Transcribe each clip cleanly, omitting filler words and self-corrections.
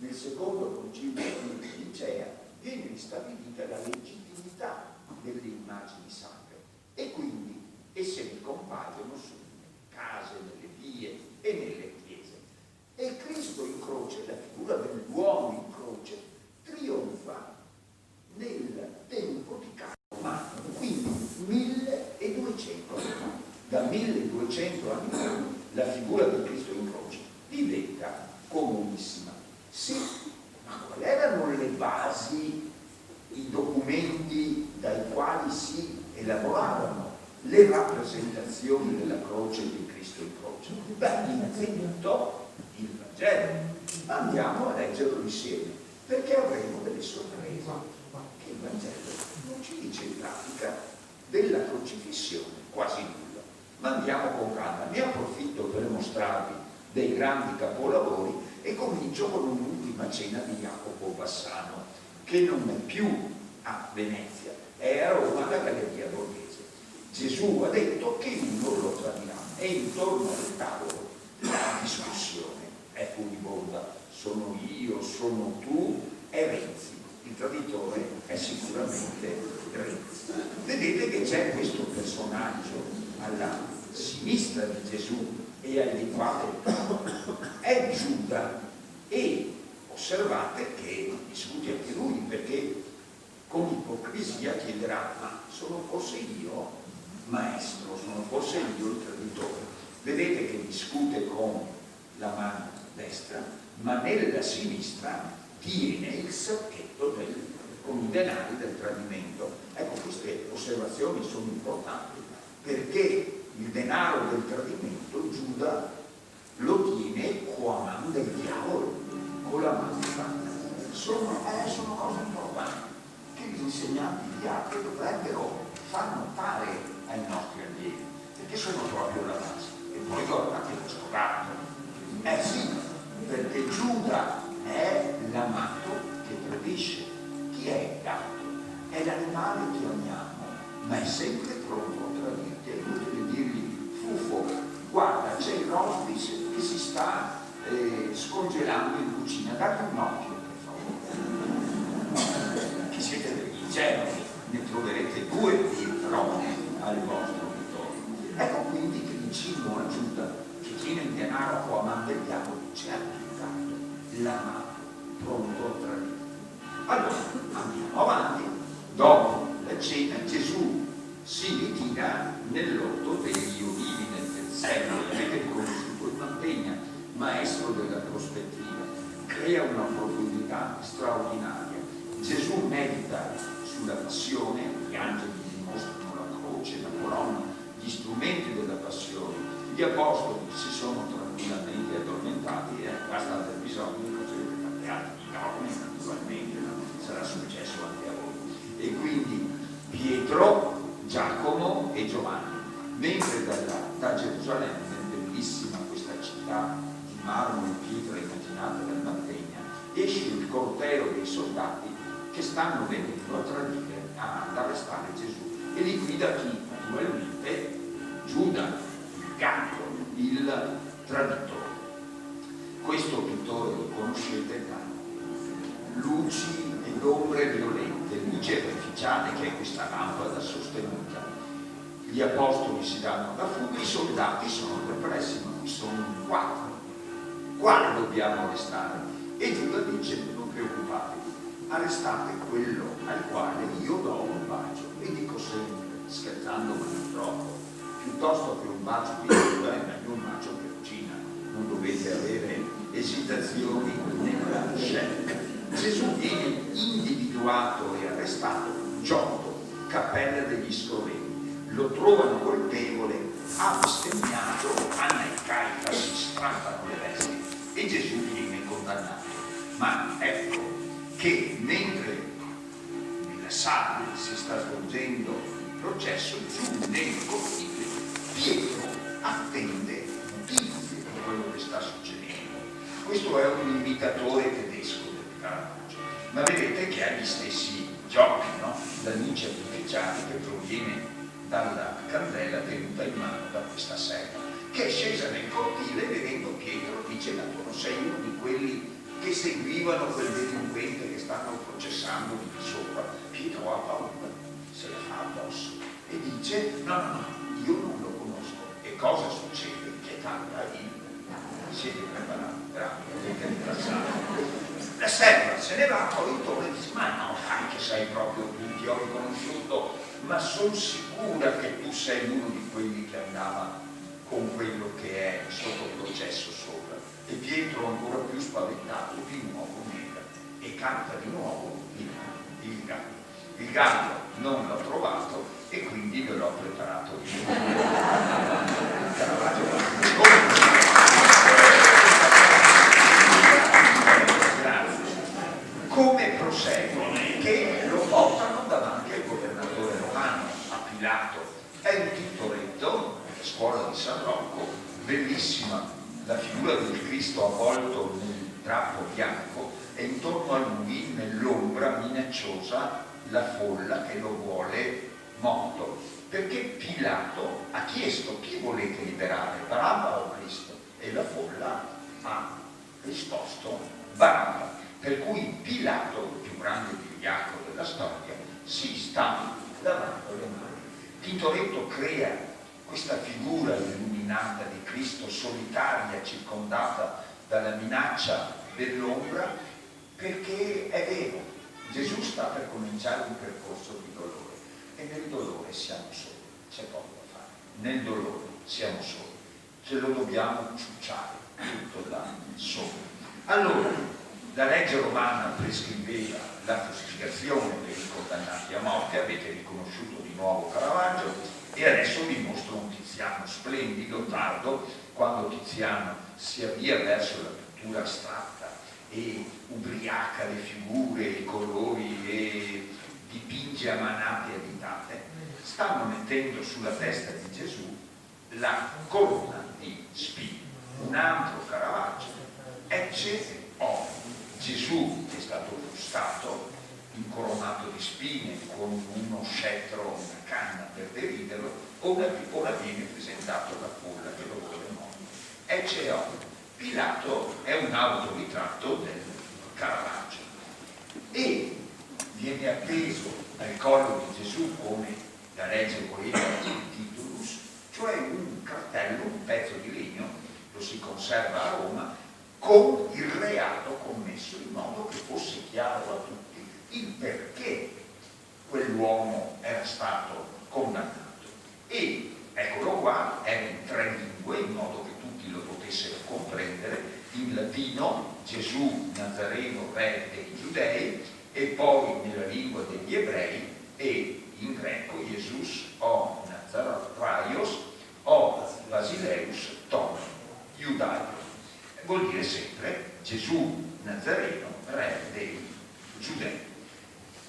nel secondo concilio di Nicea viene ristabilita la legittimità delle immagini sacre e quindi esse ricompaiono sulle case, nelle vie e nelle chiese. E Cristo in croce, la figura dell'uomo in croce, trionfa nel tempo di Carlo Magno, quindi 1200 anni fa. Da 1200 anni fa la figura di Cristo in croce diventa comunissima. Sì, ma quali erano le basi, i documenti dai quali si elaboravano le rappresentazioni della croce di Cristo in croce? Beh, innanzitutto il Vangelo. Andiamo a leggerlo insieme, perché avremo delle sorprese, che il Vangelo non ci dice in pratica della crocifissione quasi nulla. Ma andiamo con calma. Ne approfitto per mostrarvi dei grandi capolavori e comincio con un'ultima cena di Jacopo Bassano, che non è più a Venezia, è a Roma alla Galleria Borghese. Gesù ha detto che uno lo tradirà e intorno al tavolo la discussione è furibonda: sono io, sono tu, è Renzi. Il traditore è sicuramente Renzi. Vedete che c'è questo personaggio alla sinistra di Gesù e al quale è Giuda, e osservate che discute anche lui, perché con ipocrisia chiederà: ma sono forse io maestro, sono forse io il traditore? Vedete che discute con la mano destra, ma nella sinistra tiene il sacchetto con i denari del tradimento. Ecco, queste osservazioni sono importanti, perché il denaro del tradimento Giuda lo tiene qua mano del diavolo, con la mano fatta. Sono cose importanti che gli insegnanti di arte dovrebbero far notare ai nostri allievi, perché sono proprio la base. E poi guardate questo gatto. Sì, perché Giuda è l'amato che tradisce. Chi è il gatto? È l'animale che amiamo, ma è sempre pronto a tradirti. È inutile dirgli: Fufo, guarda, c'è il roast che si sta scongelando in cucina, date un occhio per favore. Che siete degli ingenui, ne troverete 2 di roast al vostro intorno. Ecco quindi che vicino a Giuda, che tiene il denaro qua a mano del diavolo, c'è anche il gatto, l'amato, pronto a tradire. Allora, andiamo avanti. Dopo la cena Gesù si ritira nell'orto degli Ulivi, nel Versello. Avete riconosciuto il Mantegna, maestro della prospettiva, crea una profondità straordinaria. Gesù medita sulla passione, gli angeli dimostrano la croce, la colonna, gli strumenti della passione. Gli apostoli si sono tranquillamente addormentati, basta aver bisogno di cose fatte altri giorni, naturalmente, no? Sarà successo anche a voi. E quindi Pietro, Giacomo e Giovanni, mentre da Gerusalemme, bellissima questa città di marmo e pietra immaginata dal Mantegna, esce il corteo dei soldati che stanno venendo a tradire, ad arrestare Gesù, e li guida chi? Naturalmente Giuda, il gatto, il traditore. Questo pittore lo conoscete da luci ed ombre violente, luce artificiale, che è questa lampada sostenuta. Gli apostoli si danno da fuga, i soldati sono perplessi: ma qui sono 4, quale dobbiamo arrestare? E Giuda dice: non preoccupatevi, arrestate quello al quale io do un bacio. E dico sempre, scherzando ma non troppo, piuttosto che un bacio di Giuda è meglio un bacio che cucina. Non dovete avere esitazioni nella scelta. Gesù viene individuato e arrestato, Giotto, cappella degli Scrovegni. Lo trovano colpevole, ha bestemmiato, Anna e Caifa si strappano le vesti e Gesù viene condannato. Ma ecco che mentre nella sala si sta svolgendo il processo, giù nel cortile Pietro attende notizie di quello che sta succedendo. Questo è un imitatore tedesco del Caravaggio, ma vedete che ha gli stessi giochi, no? La luce artificiale che proviene dalla candela tenuta in mano da questa serva, che è scesa nel cortile, vedendo Pietro dice: ma tu non sei uno di quelli che seguivano quel delinquente che stanno processando di sopra. Pietro ha paura, se la fa addosso e dice no, io non lo conosco. E cosa succede? Che canta il siete preparati, bravi, avete rilassato. La serva se ne va, poi torna e dice ma no, che sei proprio tu, ti ho riconosciuto, ma sono sicura che tu sei uno di quelli che andava con quello che è sotto processo sopra. E Pietro, ancora più spaventato, di nuovo nega e canta di nuovo il gallo. Il gallo non l'ho trovato e quindi ve l'ho preparato io. Come prosegue? Che lo portano davanti al governatore romano, a Pilato. È un tintoretto, scuola di San Rocco, bellissima, la figura del Cristo avvolto nel drappo bianco e intorno a lui, nell'ombra minacciosa, la folla che lo vuole morto. Perché Pilato ha chiesto: chi volete liberare, Barabba o Cristo? E la folla ha risposto: Barabba. Per cui Pilato, il più grande vigliacco della storia, si sta lavando le mani. Tintoretto crea questa figura illuminata di Cristo solitaria, circondata dalla minaccia dell'ombra, perché è vero, Gesù sta per cominciare un percorso di dolore e nel dolore siamo soli, c'è poco da fare, nel dolore siamo soli, ce lo dobbiamo ciucciare tutto da solo. Allora, la legge romana prescriveva la fucilazione per i condannati a morte, avete riconosciuto di nuovo Caravaggio, e adesso vi mostro un Tiziano splendido, tardo, quando Tiziano si avvia verso la pittura astratta e ubriaca le figure, i colori e dipinge a manate agitate, stanno mettendo sulla testa di Gesù la corona di spine. Un altro Caravaggio, Ecce o Gesù che è stato frustato, incoronato di spine, con uno scettro, una canna per deriderlo, ora viene presentato alla folla che lo vuole morto. Ecce o Pilato è un autoritratto del Caravaggio e viene appeso al collo di Gesù, come la legge voleva, il titulus, cioè un cartello, un pezzo di legno, lo si conserva a Roma, con il reato commesso, in modo che fosse chiaro a tutti il perché quell'uomo era stato condannato. E eccolo qua, era in 3 lingue, in modo che tutti lo potessero comprendere: in latino Gesù Nazareno, re dei Giudei, e poi nella lingua degli ebrei, e in greco Jesus o Nazaraios o Basileus ton Iudaio. Vuol dire sempre Gesù Nazareno, re dei Giudei.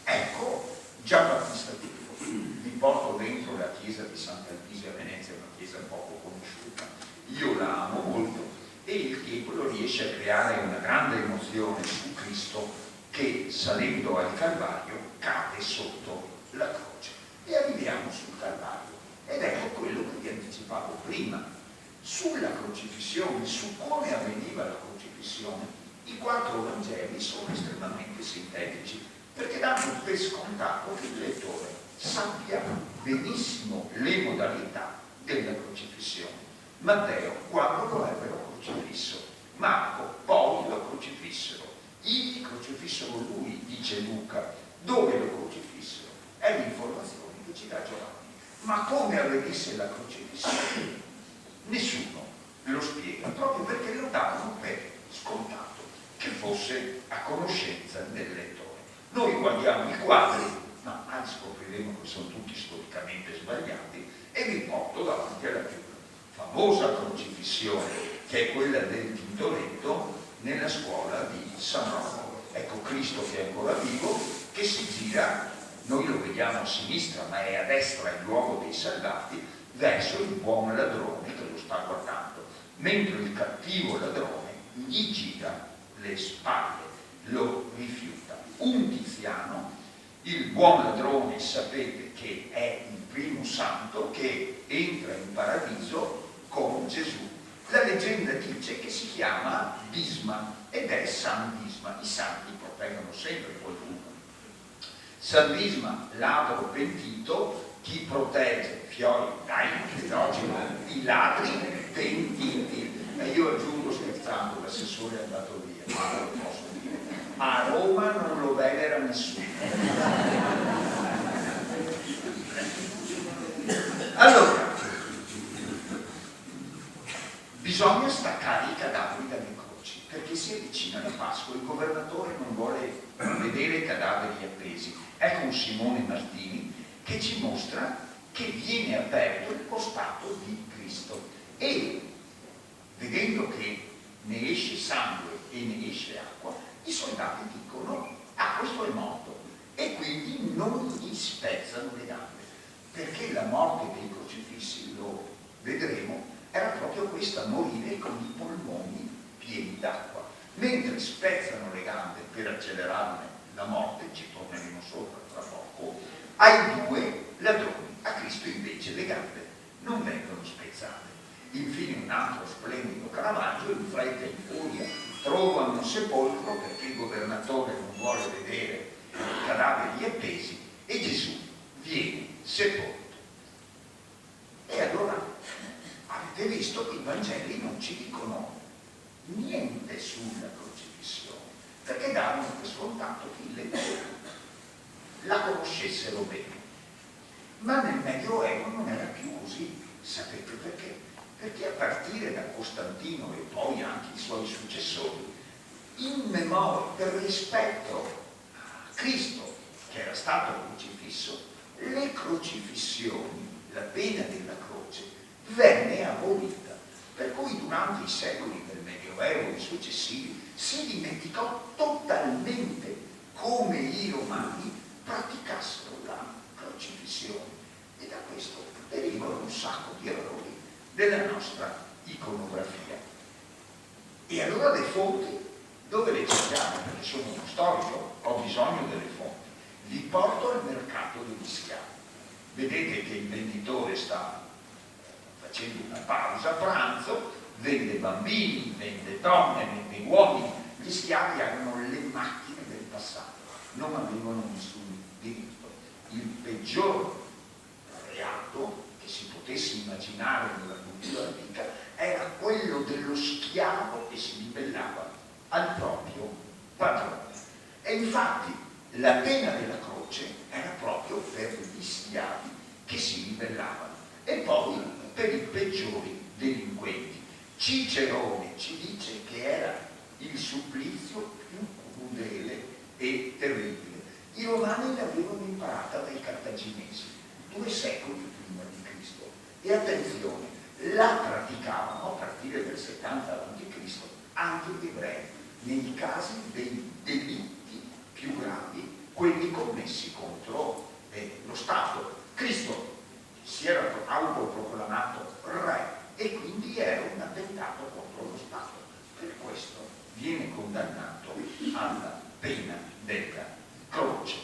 Ecco, già Battista Teppo, vi porto dentro la chiesa di Sant'Albise a Venezia, una chiesa poco conosciuta, io la amo molto, e il Tiepolo riesce a creare una grande emozione su Cristo che, salendo al Calvario, cade sotto la croce. E arriviamo sul Calvario, ed ecco quello che vi anticipavo prima. Sulla crocifissione, su come avveniva la crocifissione, i 4 Vangeli sono estremamente sintetici, perché danno per scontato che il lettore sappia benissimo le modalità della crocifissione. Matteo, quando lo ebbero crocifisso; Marco, poi lo crocifissero; ivi crocifissero lui, dice Luca. Dove lo crocifissero? È l'informazione che ci dà Giovanni. Ma come avvenisse la crocifissione? Nessuno lo spiega, proprio perché lo davano per scontato che fosse a conoscenza del lettore. Noi guardiamo i quadri, ma scopriremo che sono tutti storicamente sbagliati, e vi porto davanti alla più famosa crocifissione, che è quella del Tintoretto nella scuola di San Rocco. Ecco Cristo che è ancora vivo, che si gira, noi lo vediamo a sinistra, ma è a destra il luogo dei salvati, verso il buon ladrone che lo sta guardando, mentre il cattivo ladrone gli gira le spalle, lo rifiuta. Un Tiziano, il buon ladrone, sapete che è il primo santo che entra in paradiso con Gesù. La leggenda dice che si chiama Bisma ed è San Bisma. I santi proteggono sempre qualcuno. San Bisma, ladro pentito, chi protegge? Fiori, dai, che logico, i ladri pentiti. E io aggiungo scherzando, l'assessore è andato via, ma lo posso dire. A Roma non lo venera nessuno. Allora, bisogna staccare i cadaveri dalle croci, perché si avvicina la Pasqua, il governatore non vuole vedere cadaveri appesi. Ecco un Simone Martini che ci mostra che viene aperto il costato di Cristo e vedendo che ne esce sangue e ne esce acqua, i soldati dicono: ah, questo è morto, e quindi non gli spezzano le gambe, perché la morte dei crocifissi, lo vedremo, era proprio questa: morire con i polmoni pieni d'acqua. Mentre spezzano le gambe per accelerarne la morte, ci torneremo sopra tra poco, ai due ladroni. A Cristo invece le gambe non vengono spezzate. Infine un altro splendido Caravaggio, in fretta e in furia trovano un sepolcro perché il governatore non vuole vedere i cadaveri appesi e Gesù viene sepolto. E allora avete visto che i Vangeli non ci dicono niente sulla crocifissione, perché davano per scontato che i lettori la conoscessero bene. Ma nel Medioevo non era più così. Sapete perché? Perché a partire da Costantino e poi anche i suoi successori, in memoria, per rispetto a Cristo che era stato crocifisso, le crocifissioni, la pena della croce, venne abolita. Per cui durante i secoli del Medioevo e successivi si dimenticò totalmente come i romani praticassero la crocifissione, e da questo derivano un sacco di errori della nostra iconografia. E allora le fonti dove le cerchiamo? Perché sono uno storico, ho bisogno delle fonti. Vi porto al mercato degli schiavi. Vedete che il venditore sta facendo una pausa a pranzo, vende bambini, vende donne, vende uomini. Gli schiavi erano le macchine del passato, non avevano nessun diritto. Il peggior reato che si potesse immaginare nella cultura antica era quello dello schiavo che si ribellava al proprio padrone. E infatti la pena della croce era proprio per gli schiavi che si ribellavano e poi per i peggiori delinquenti. Cicerone ci dice che era il supplizio più crudele e terribile. I romani l'avevano imparata dai cartaginesi 2 secoli prima di Cristo, e attenzione, la praticavano a partire del 70 a.C. anche gli ebrei, nei casi dei delitti più gravi, quelli commessi contro lo Stato. Cristo si era autoproclamato re e quindi era un attentato contro lo Stato. Per questo viene condannato alla pena della croce.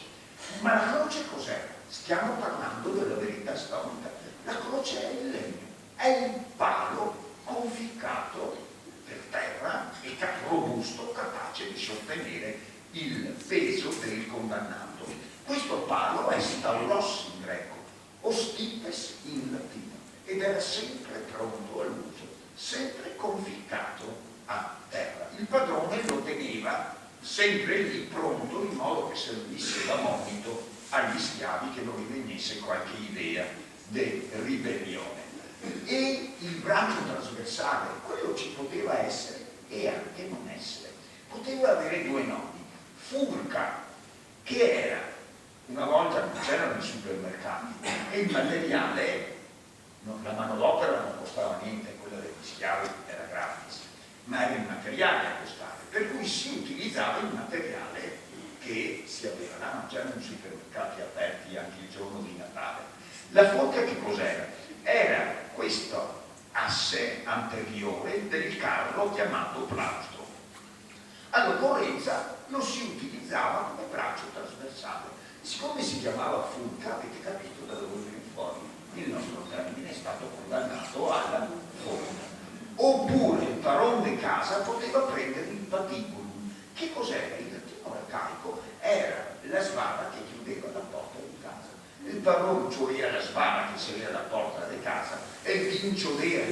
Ma la croce cos'è? Stiamo parlando della verità storica. La croce è il legno, è il palo conficcato per terra e robusto, capace di sostenere il peso del condannato. Questo palo è staulos in greco, o stipes in latino, ed era sempre pronto all'uso, sempre conficcato a terra. Il padrone lo teneva sempre lì pronto, in modo che servisse da monito agli schiavi che non rivenisse qualche idea di ribellione. E il braccio trasversale, quello ci poteva essere e anche non essere. Poteva avere 2 nomi. Furca, che era, una volta non c'erano i supermercati, e il materiale, la manodopera non costava niente, quella degli schiavi era gratis, ma era il materiale a costare, per cui si utilizzava il materiale che si aveva là, non c'erano supermercati aperti anche il giorno di Natale. La forca che cos'era? Era questo asse anteriore del carro chiamato plastro. All'occorrenza lo si utilizzava come braccio trasversale. Siccome si chiamava furca, avete capito da dove viene fuori il nostro termine, è stato condannato alla forca. Oppure casa poteva prendere il patibulum. Che cos'era? Il latino arcaico era la sbarra che chiudeva la porta di casa. Il padrone, cioè era la sbarra che si era la porta di casa, e il vinciolea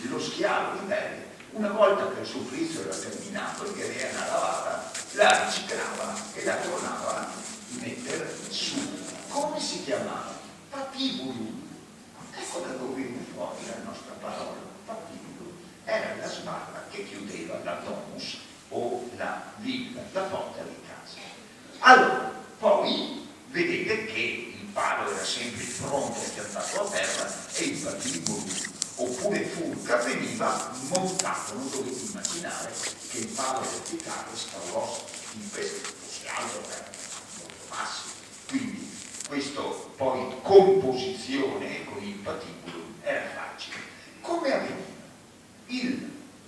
lo schiavo di pelle, una volta che il supplizio era terminato, il che era una lavata, la riciclava e la tornava a mettere su. Come si chiamava? Patibulum. Ecco da dove viene fuori la nostra parola. Patibulum era la sbarra che chiudeva la domus o la villa, la porta di casa. Allora, poi vedete che il palo era sempre il fronte piazzato a terra e il patibulum oppure furca veniva montato. Non dovete immaginare che il palo verticale stavosse in questo fosse alto, era molto basso. Quindi questo poi composizione con il patibulum era facile. Come avveniva?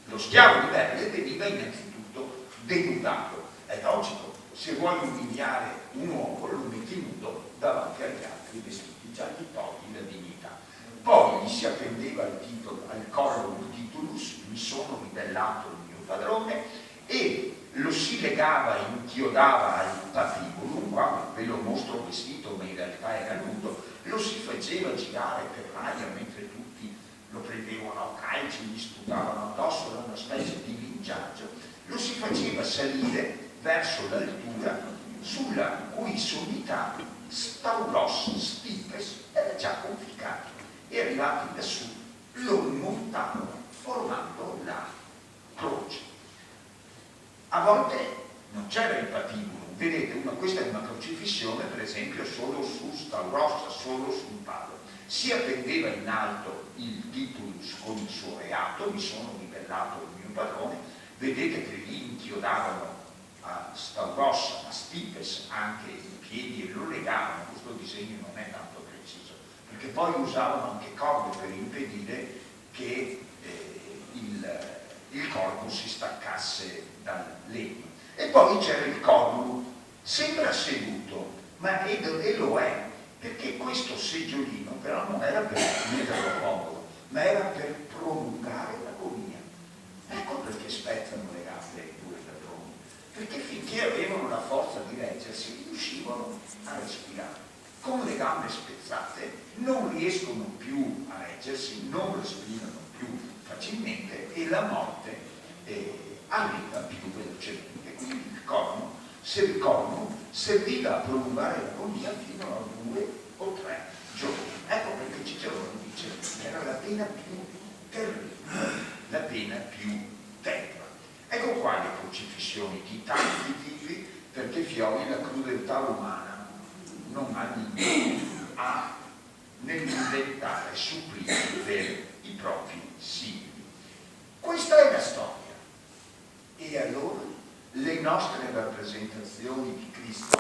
Lo schiavo di pelle veniva innanzitutto denudato. È logico, se vuoi umiliare un uomo lo metti nudo davanti agli altri vestiti, già gli togli la dignità. Poi gli si appendeva al collo il titulus, mi sono ribellato il mio padrone, e lo si legava e inchiodava al patibulum. Qua ve lo mostro vestito, ma in realtà era nudo. Lo si faceva girare per l'aria mentre tutti lo prendevano a calci, gli sputavano addosso, era una specie di linciaggio. Lo si faceva salire verso l'altura sulla cui sommità Stauros Stipes era già conficcato, e arrivati lassù lo montavano formando la croce. A volte non c'era il patibulum, vedete, questa è una crocifissione per esempio solo su Stauros, solo sul palo. Si appendeva in alto il titulus con il suo reato, mi sono ribellato il mio padrone. Vedete che lì inchiodavano a Stauros, a Stipes anche i piedi e lo legavano. Questo disegno non è tanto preciso, perché poi usavano anche corde per impedire che il corpo si staccasse dal legno. E poi c'era il cordolo, sembra seduto, ma e lo è, perché questo seggiolino però non era per metterlo comodo, ma era per prolungare l'agonia. Ecco perché spezzano le gambe ai due padroni, perché finché avevano la forza di reggersi riuscivano a respirare. Con le gambe spezzate non riescono più a reggersi, non respirano più facilmente e la morte arriva più velocemente. Quindi il corno serviva a prolungare l'agonia fino a 2 o 3 giorni. Ecco perché Cicerone dice che era la pena più terribile, la pena più tenera. Ecco qua le crocifissioni di tanti tipi, perché Fiori la crudeltà umana non ha limiti nell'inventare supplizi per i propri simili. Questa è la storia. E allora le nostre rappresentazioni di Cristo,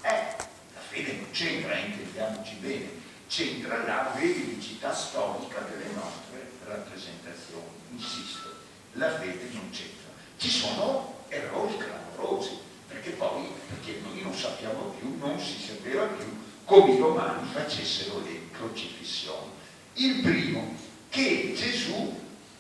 la fede non c'entra, intendiamoci bene, c'entra la veridicità storica delle nostre rappresentazioni. Insisto, la fede non c'entra. Ci sono errori clamorosi, perché noi non sappiamo più, non si sapeva più come i romani facessero le crocifissioni. Il primo, che Gesù,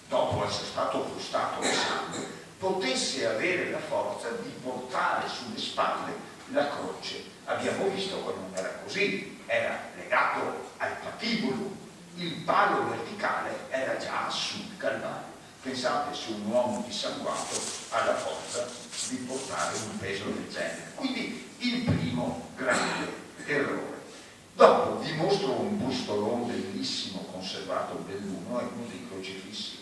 dopo essere stato frustato di sangue, potesse avere la forza di portare sulle spalle la croce. Abbiamo visto che non era così, era legato al patibulum, il palo verticale era già sul Calvario. Pensate se un uomo dissanguato ha la forza di portare un peso del genere. Quindi il primo grande errore. Dopo vi mostro un bustolone bellissimo conservato in Belluno, è uno dei crocifissi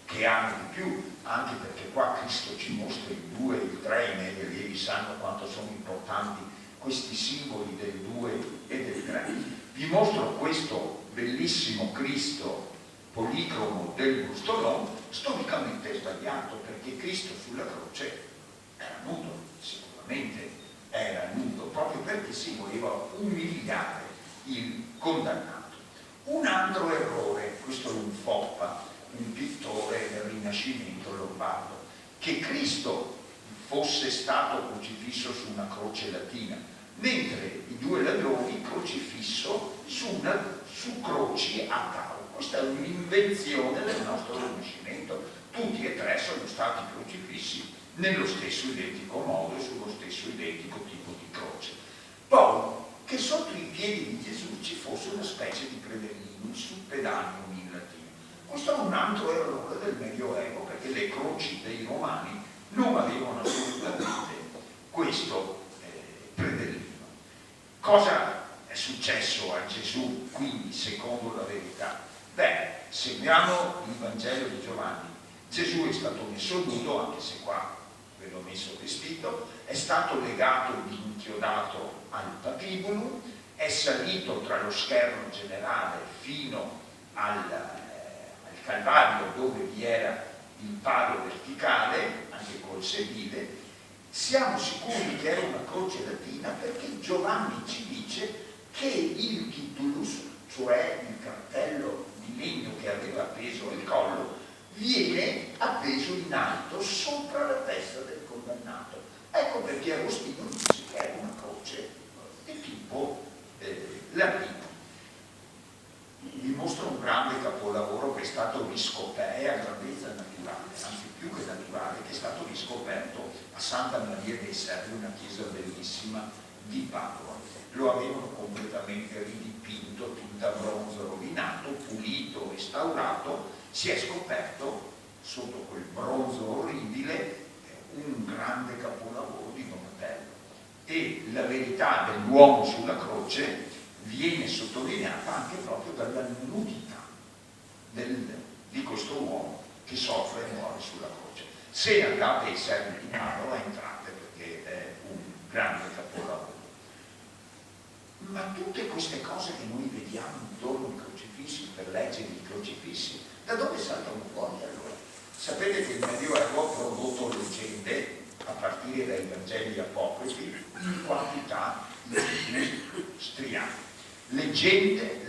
che amo di più, anche perché qua Cristo ci mostra il 2 e il 3, i miei allievi sanno quanto sono importanti questi simboli del 2 e del 3. Vi mostro questo bellissimo Cristo policromo del Bustolone, storicamente sbagliato, perché Cristo sulla croce era nudo, sicuramente era nudo, proprio perché si voleva umiliare il condannato. Un altro errore, questo è un Foppa, un pittore del Rinascimento lombardo, che Cristo fosse stato crocifisso su una croce latina, mentre i due ladroni crocifisso su croci a tavo. Questa è un'invenzione del nostro Rinascimento. tutti e tre sono stati crocifissi nello stesso identico modo, sullo stesso identico tipo di croce. Poi, che sotto i piedi di Gesù ci fosse una specie di predellino, il suppedaneo in latino. Questo è un altro errore del Medioevo, perché le croci dei Romani non avevano assolutamente questo predellino. Cosa è successo a Gesù, quindi, secondo la verità? Beh, seguiamo il Vangelo di Giovanni. Gesù è stato messo nudo, anche se qua ve l'ho messo vestito, è stato legato ed inchiodato al patibolo, è salito tra lo schermo generale fino al Calvario, dove vi era il palo verticale, anche col sedile. Siamo sicuri che era una croce latina perché Giovanni ci dice che il titulus, cioè il cartello di legno che aveva appeso al collo, viene appeso in alto sopra la testa del condannato. Ecco perché Agostino dice che è una croce di tipo latino. Dimostra un grande capolavoro che è stato riscoperto, è a grandezza naturale, anzi più che naturale, che è stato riscoperto a Santa Maria dei Servi, una chiesa bellissima di Padova. Lo avevano completamente ridipinto, tutto a bronzo rovinato, pulito, restaurato. Si è scoperto sotto quel bronzo orribile un grande capolavoro di Donatello, e la verità dell'uomo sulla croce viene sottolineata anche proprio dalla nudità di questo uomo che soffre e muore sulla croce. Se andate ai Servi di Padova, entrate, perché è un grande capolavoro. Ma tutte queste cose che noi vediamo intorno ai crocifissi, per leggere i crocifissi, da dove saltano fuori allora? Sapete che il Medioevo ha prodotto leggende, a partire dai Vangeli apocrifi, in quantità striate. Leggende,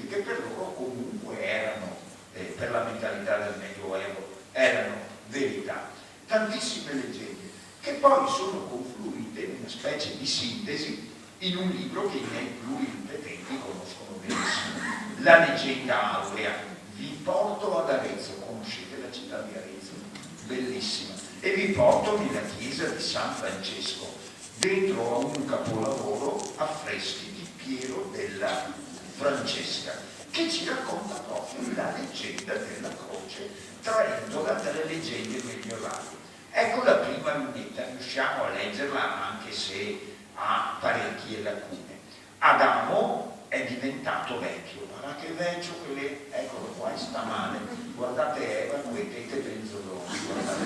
che per loro comunque erano, per la mentalità del Medioevo, erano verità. Tantissime leggende, che poi sono confluite in una specie di sintesi in un libro che i miei plurimpetenti conoscono benissimo. La leggenda aurea. Vi porto ad Arezzo, conoscete la città di Arezzo? Bellissima. E vi porto nella chiesa di San Francesco, dentro a un capolavoro affreschi di Piero della Francesca, che ci racconta proprio la leggenda della croce, traendola dalle leggende medievali. Ecco la prima lunetta, riusciamo a leggerla anche se ha parecchie lacune. Adamo è diventato vecchio, guarda che vecchio che eccolo qua, sta male, guardate Eva, due tette penzoloni, guardate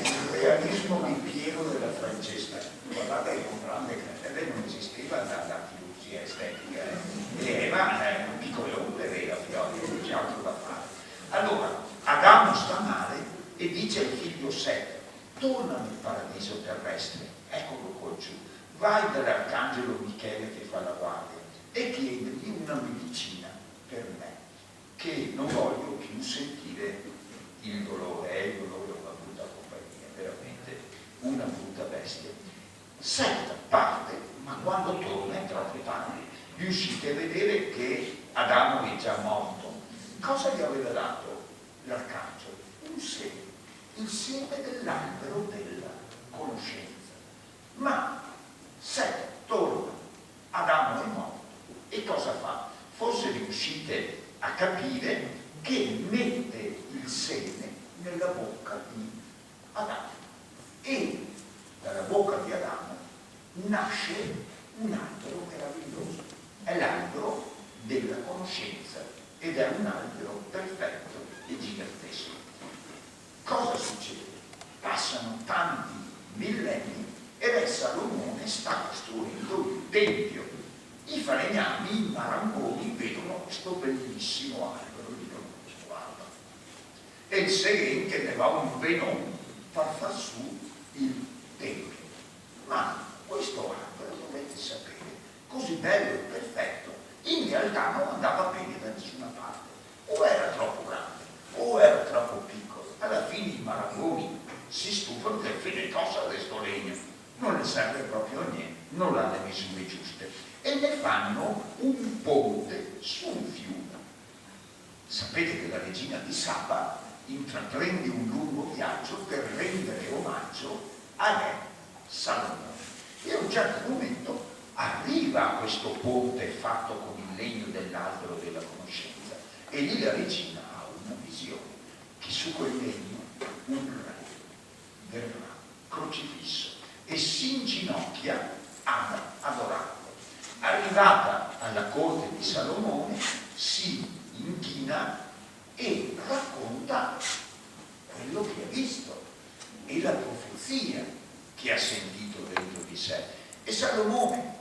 il realismo di Piero della Francesca, guardate che un grande creativo, non esisteva la chirurgia estetica, e Eva è un piccolone, vera figlio, non c'è altro da fare. Allora, Adamo sta male e dice al figlio Set, torna nel paradiso terrestre, eccolo qua giù, vai dall'arcangelo Michele che fa la guardia e chiedegli una medicina per me, che non voglio più sentire il dolore, il dolore è una brutta compagnia, veramente una brutta bestia. Set parte, ma quando torna è troppo tardi. Riuscite a vedere che Adamo è già morto. Cosa gli aveva dato l'arcangelo? Un seme, il seme dell'albero della conoscenza. Ma Set torna, Adamo è morto, e cosa fa? Forse riuscite a capire che mette il seme nella bocca di Adamo, e dalla bocca di Adamo nasce un albero meraviglioso, è l'albero della conoscenza, ed è un albero perfetto e gigantesco. Cosa succede? Passano tanti millenni e re Salomone sta costruendo il Tempio. I falegnami, i marangoni, vedono questo bellissimo albero, dicono, guarda, e il Serente ne va un venon per far su il Tempio. Ma questo albero, dovete sapere, così bello e perfetto, in realtà non andava bene da nessuna parte. O era troppo grande, o era troppo piccolo. Alla fine i marangoni si stufano che fine cosa di sto legno, non ne serve proprio a niente, non ha le misure giuste, e ne fanno un ponte su un fiume. Sapete che la regina di Saba intraprende un lungo viaggio per rendere omaggio a re Salomone. E a un certo momento arriva a questo ponte fatto con il legno dell'albero della conoscenza e lì la regina ha una visione che su quel legno un re verrà crocifisso e si inginocchia ad adorarlo. Arrivata alla corte di Salomone si inchina e racconta quello che ha visto e la profezia che ha sentito dentro di sé. E Salomone,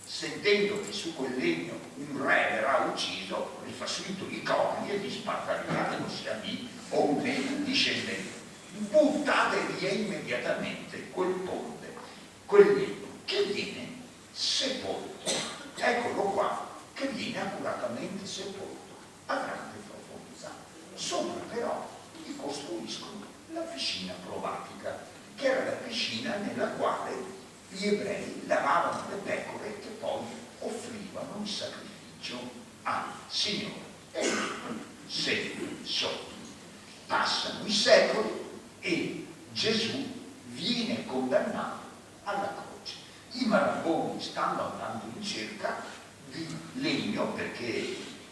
sentendo che su quel legno un re verrà ucciso, gli fa subito i corni e gli spara via, non sia lì o un discendente. Buttate via immediatamente quel ponte, quel legno che viene sepolto. Eccolo qua, che viene accuratamente sepolto a grande profondità. Sopra però gli costruiscono la piscina provatica, che era la piscina nella quale gli ebrei lavavano le pecore che poi offrivano in sacrificio al Signore. E seguono sotto. Passano i secoli e Gesù viene condannato alla croce. I maraboni stanno andando in cerca di legno perché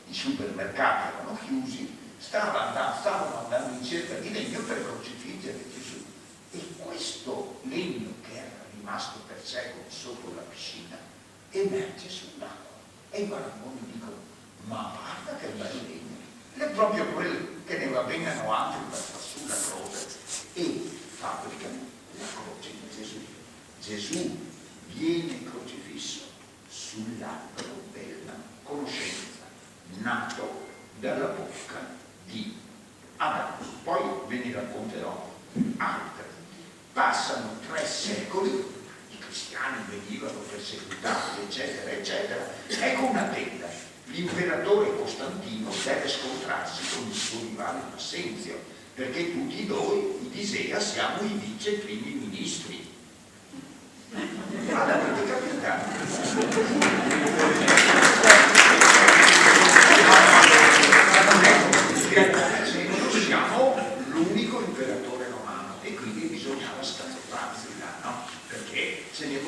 i supermercati erano chiusi, stavano andando in cerca di legno per crocifiggere Gesù. E questo legno che era rimasto per secoli sotto la piscina emerge sull'acqua. E i maraboni dicono: ma guarda che bel legno! È proprio quello che ne va vengano altri per far su la croce e fabbricano la croce di Gesù. Gesù viene crocifisso sull'albero della conoscenza, nato dalla bocca di Adamo. Poi ve ne racconterò altre. Passano 3 secoli, i cristiani venivano perseguitati, eccetera, eccetera. Ecco una tenda. L'imperatore Costantino deve scontrarsi con il suo rivale Massenzio, perché tutti noi, i Disea, siamo i vice primi ministri. Ma l'avete capita? Noi siamo l'unico imperatore romano e quindi bisognava scazzarsi, no? Perché ce ne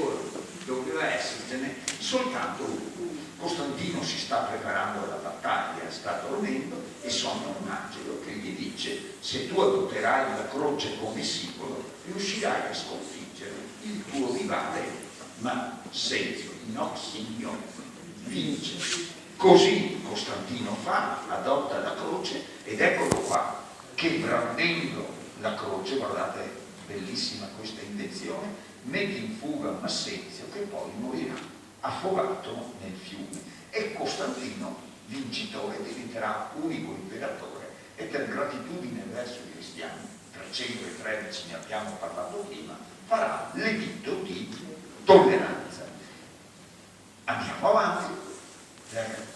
doveva essercene soltanto uno. Costantino si sta preparando alla battaglia, sta dormendo e sogna un angelo che gli dice: se tu adotterai la croce come simbolo, riuscirai a sconfiggere il tuo rivale Massenzio. No, signore, vince. Così Costantino fa, adotta la croce ed eccolo qua, che brandendo la croce, guardate, bellissima questa invenzione, mette in fuga Massenzio che poi morirà affogato nel fiume, e Costantino, vincitore, diventerà unico imperatore e per gratitudine verso i cristiani, 313 ne abbiamo parlato prima, farà l'editto di tolleranza. Andiamo avanti.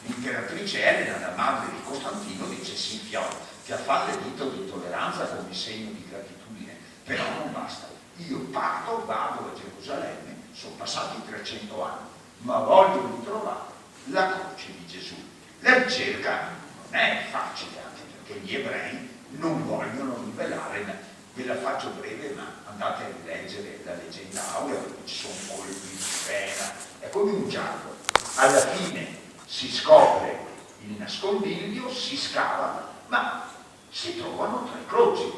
L'imperatrice Elena, la madre di Costantino, dice: sì, figlio, ti fa l'editto di tolleranza come segno di gratitudine, però non basta. Io parto, vado a Gerusalemme, sono passati 300 anni, ma voglio ritrovare la croce di Gesù. La ricerca non è facile, anche perché gli ebrei non vogliono rivelare. Ve la faccio breve, ma andate a rileggere la leggenda aurea, ci sono colpi di scena, è come un giallo. Alla fine si scopre il nascondiglio, si scava, ma si trovano 3 croci,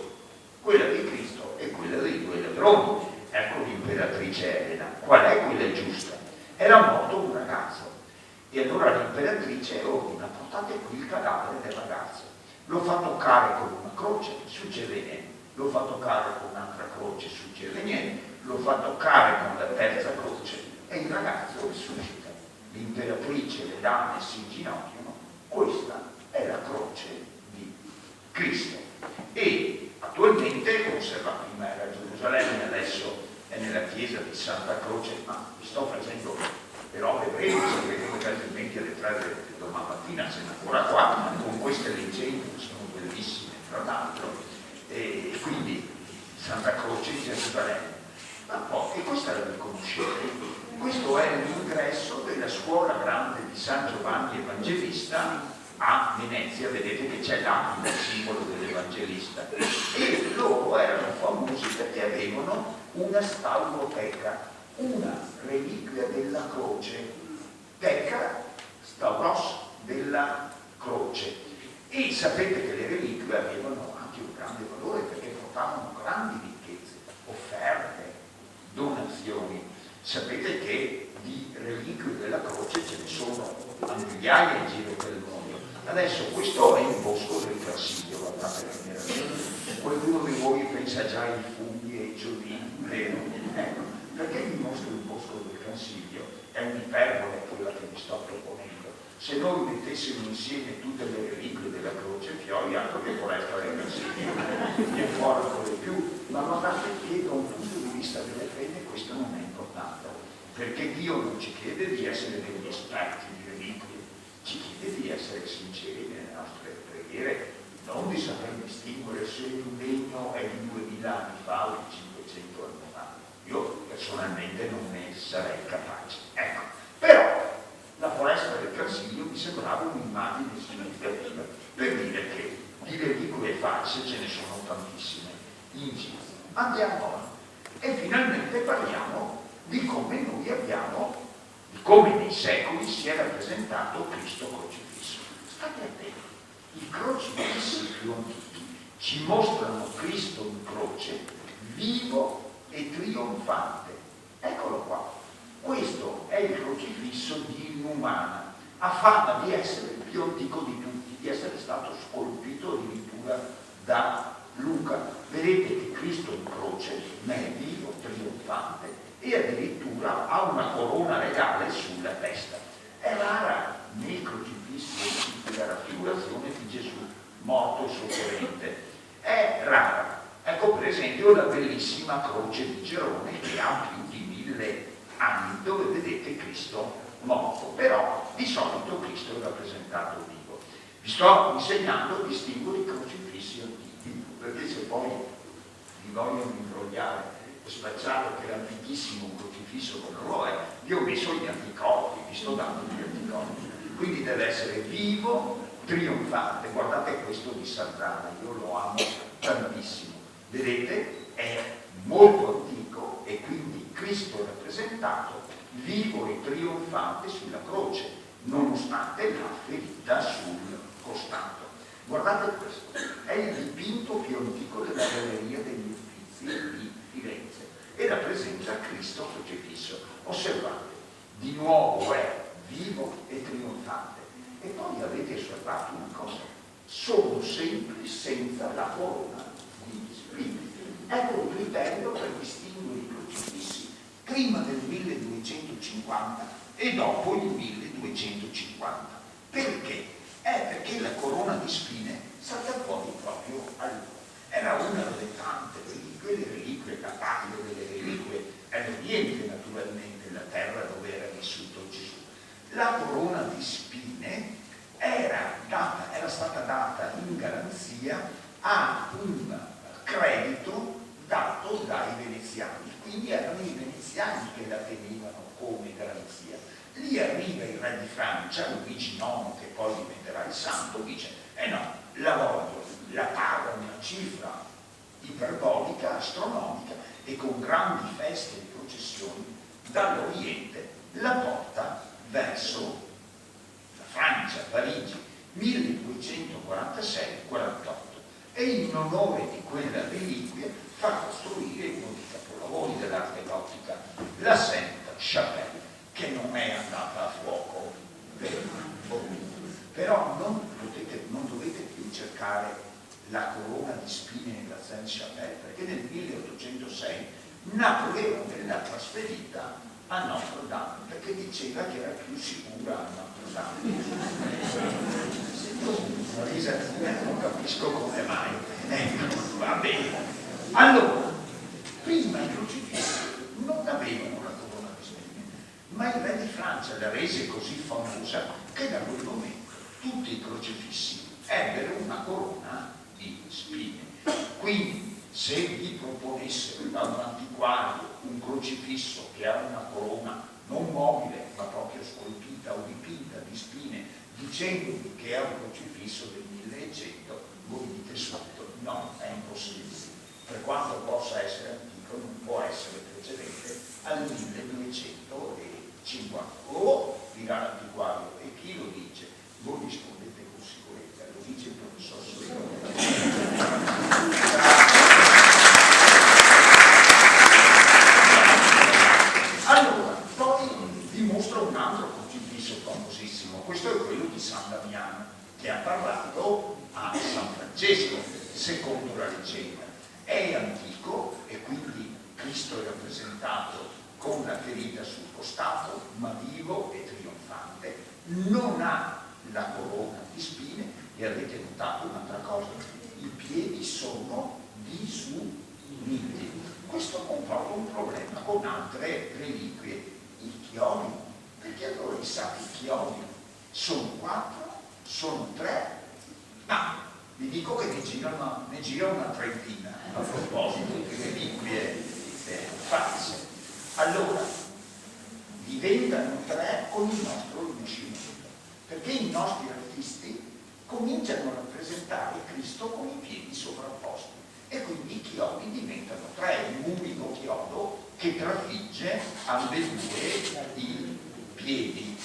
quella di Cristo e quella dei 2 ladroni. Ecco l'imperatrice Elena. Qual è quella giusta? Era morto un ragazzo e allora l'imperatrice ordina: portate qui il cadavere del ragazzo, lo fa toccare con una croce, succede niente, lo fa toccare con un'altra croce, succede niente, lo fa toccare con la terza croce e il ragazzo risuscita. L'imperatrice, le dame si inginocchiano, questa è la croce di Cristo e attualmente conservata, prima era a Gerusalemme, adesso è nella chiesa di Santa Croce, ma vi sto facendo le robe brevi, sapete come altrimenti alle 3 del domattina siamo ancora qua, con queste leggende che sono bellissime tra l'altro, e quindi Santa Croce di Gerusalemme. Ma poi, e questa la riconoscete, questo è l'ingresso della scuola grande di San Giovanni Evangelista a Venezia, vedete che c'è l'aquila, il simbolo dell'Evangelista, e loro erano famosi perché avevano una stauroteca, una reliquia della croce, teca stauros della croce, e sapete che le reliquie avevano anche un grande valore perché portavano grandi ricchezze, offerte, donazioni. Sapete che di reliquie della croce ce ne sono a migliaia in giro per il mondo. Adesso questo è il bosco del Cansiglio, guardate che meraviglia. Qualcuno di voi pensa già ai funghi e ai giovini, vero? Ecco, perché vi mostro il bosco del Cansiglio? È un'iperbole quella che vi sto proponendo. Se noi mettessimo insieme tutte le reliquie della croce, fiori, altro che foresta del Cansiglio, che fuori ancora di più, ma guardate che da un punto di vista delle fede questo non è importante, perché Dio non ci chiede di essere degli esperti di reliquie, ci chiede di essere sinceri nelle nostre preghiere, non di saper distinguere se un legno è di 2000 anni fa o di 500 anni fa. Io personalmente non ne sarei capace. Ecco, però la foresta del Cansiglio mi sembrava un'immagine significativa per dire che di reliquie false ce ne sono tantissime in giro. Andiamo avanti e finalmente parliamo di come noi abbiamo, di come nei secoli si è rappresentato Cristo crocifisso. State attenti, i crocifissi più antichi ci mostrano Cristo in croce vivo e trionfante. Eccolo qua. Questo è il crocifisso di Inumana, ha fama di essere il più antico di tutti, di essere stato scolpito addirittura da Luca. Vedete che Cristo in croce è vivo, trionfante e addirittura ha una corona regale sulla testa. È rara nei crocifissi la raffigurazione di Gesù morto e sofferente. È rara. Ecco per esempio la bellissima croce di Gerone che ha più di 1000 anni, dove vedete Cristo morto, però di solito Cristo è rappresentato vivo. Vi sto insegnando a distinguere i crocifissi antichi, perché se poi vi vogliono imbrogliare e spacciare che l'antichissimo crocifisso non lo è, vi ho messo gli anticorpi, vi sto dando gli anticorpi. Quindi deve essere vivo, trionfante. Guardate questo di Sant'Anna, io lo amo tantissimo. Vedete? È molto antico e quindi Cristo è rappresentato vivo e trionfante sulla croce, nonostante la ferita sul costato. Guardate questo, è il dipinto più antico della Galleria degli Uffizi di Firenze e rappresenta Cristo crocifisso. Osservate, di nuovo è vivo e trionfante. E poi avete osservato una cosa, sono sempre senza la corona di spine. Ecco un criterio per distinguere i crocifissi prima del 1250 e dopo il 1250. Perché? Perché la corona di spine salta fuori proprio allora. Era una delle tante reliquie, le reliquie capacche delle reliquie è l'Oriente naturalmente, la terra dove era vissuto Gesù. La corona di spine era stata data in garanzia a un credito dato dai veneziani, quindi erano i veneziani che la tenevano come garanzia. Lì arriva il re di Francia, Luigi IX, che poi diventerà il santo, dice no, la voglio, la paga una cifra iperbolica, astronomica, e con grandi feste e processioni dall'Oriente la porta verso la Francia, Parigi, 1246-48, e in onore di quella reliquia fa costruire uno dei capolavori dell'arte gotica, la Sainte-Chapelle, che non è andata a fuoco per però non dovete più cercare la corona di spine nella Sainte-Chapelle, perché nel 1806 Napoleone l'ha trasferita a Notre Dame, perché diceva che era più sicura a Notre Dame. Una risatina, non capisco come mai. Va bene. Allora, prima i crocifissi non avevano una corona di spine, ma il re di Francia la rese così famosa che da quel momento tutti i crocifissi ebbero una corona di spine. Quindi, se vi proponessero da un antiquario un crocifisso che ha una corona non mobile, ma proprio scolpita o dipinta di spine dicendovi che è un crocifisso del 1100, voi dite subito no, è impossibile, per quanto possa essere antico non può essere precedente al 1250. O dirà l'antiquario, e chi lo dice? Voi rispondete con sicurezza, lo dice il professor Solino. Allora, poi vi mostro un altro crocifisso famosissimo, questo è quello di San Damiano, che ha parlato a San Francesco, secondo la leggenda. È antico e quindi Cristo è rappresentato con la ferita sul costato, ma vivo e trionfante, non ha la corona di spine e avete notato un'altra cosa, i piedi sono disuniti. Questo comporta un problema con altre reliquie, i chiodi, perché allora i sacri chiodi sono 4, sono 3, ma vi dico che ne gira una trentina a proposito di reliquie false. Allora, diventano 3 con il nostro Rinascimento, perché i nostri artisti cominciano a rappresentare Cristo con i piedi sovrapposti e quindi i chiodi diventano 3, un unico chiodo che trafigge ambedue i piedi.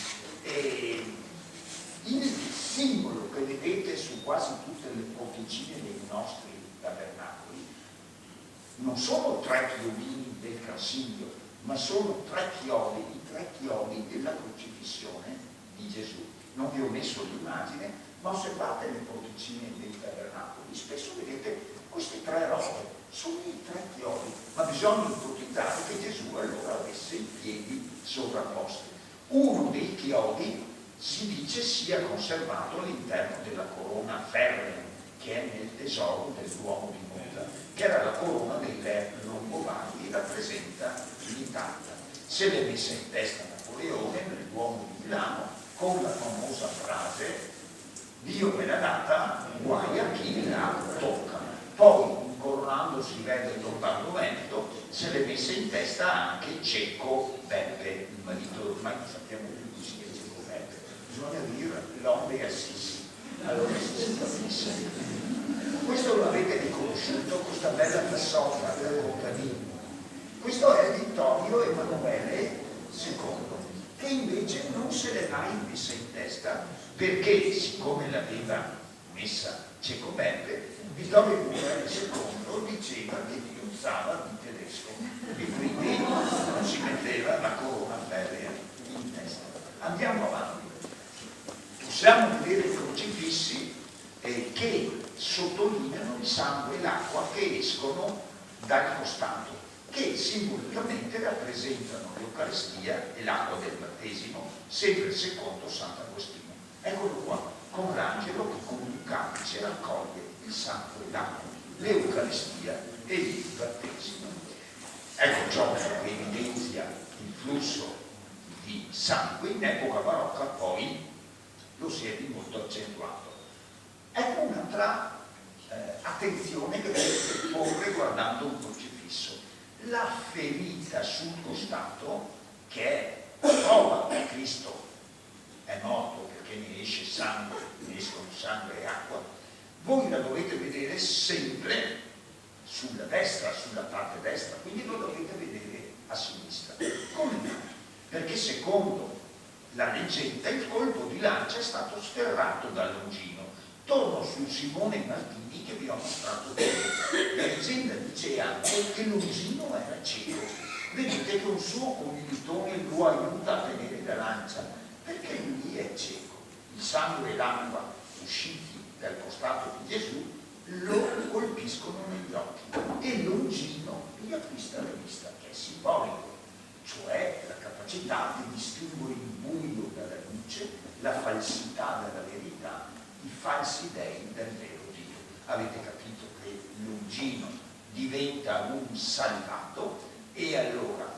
E il simbolo che vedete su quasi tutte le porticine dei nostri tabernacoli non sono 3 chiodini del Cansiglio, ma sono 3 chiodi, i 3 chiodi della crocifissione di Gesù. Non vi ho messo l'immagine, ma osservate le porticine dei tabernacoli, spesso vedete queste 3 robe, sono i 3 chiodi, ma bisogna ipotizzare che Gesù allora avesse i piedi sovrapposti. Uno dei chiodi si dice sia conservato all'interno della corona ferrea, che è nel tesoro del Duomo di Monza, che era la corona dei re longobardi, rappresenta l'Italia. Se l'è messa in testa Napoleone nel Duomo di Milano con la famosa frase Dio me l'ha data, guai a chi la tocca. Poi, coronandosi re del Lombardo Veneto, se l'è messa in testa anche Cecco Beppe, il marito, ormai non sappiamo più chi sia Cecco Beppe, bisogna dire l'Ombre Assisi, allora si capisce. Questo l'avete riconosciuto, questa bella cassola da contadino. Questo è Vittorio Emanuele II, che invece non se l'è mai messa in testa, perché siccome l'aveva messa Cecco Beppe, Vittorio Emanuele II diceva che Dio usava di tedesco e quindi non si metteva la corona ferrea in testa. Andiamo avanti. Possiamo vedere crocifissi che sottolineano il sangue e l'acqua che escono dal costato, che simbolicamente rappresentano l'Eucaristia e l'acqua del battesimo, sempre secondo Sant'Agostino. Eccolo qua, con l'angelo che con un calice raccoglie il sangue e l'acqua, l'Eucaristia e il battesimo. Ecco ciò che evidenzia il flusso di sangue. In epoca barocca poi lo si è di molto accentuato. Ecco un'altra attenzione che dovete porre guardando un crocifisso. La ferita sul costato, che è prova che Cristo è morto perché ne esce sangue, ne escono sangue e acqua, voi la dovete vedere sempre sulla destra, sulla parte destra, quindi lo dovete vedere a sinistra. Come mai? Perché secondo la leggenda il colpo di lancia è stato sferrato da Longino. Torno su Simone Martini che vi ho mostrato prima. La leggenda dice anche che Longino era cieco. Vedete che un suo commilitone lo aiuta a tenere la lancia, perché lui è cieco. Il sangue e l'acqua usciti dal costato di Gesù lo colpiscono negli occhi e Longino gli acquista la vista, che è simbolico, cioè la capacità di distinguere il buio dalla luce, la falsità dalla verità, i falsi dei del vero Dio. Avete capito che Longino diventa un salvato e allora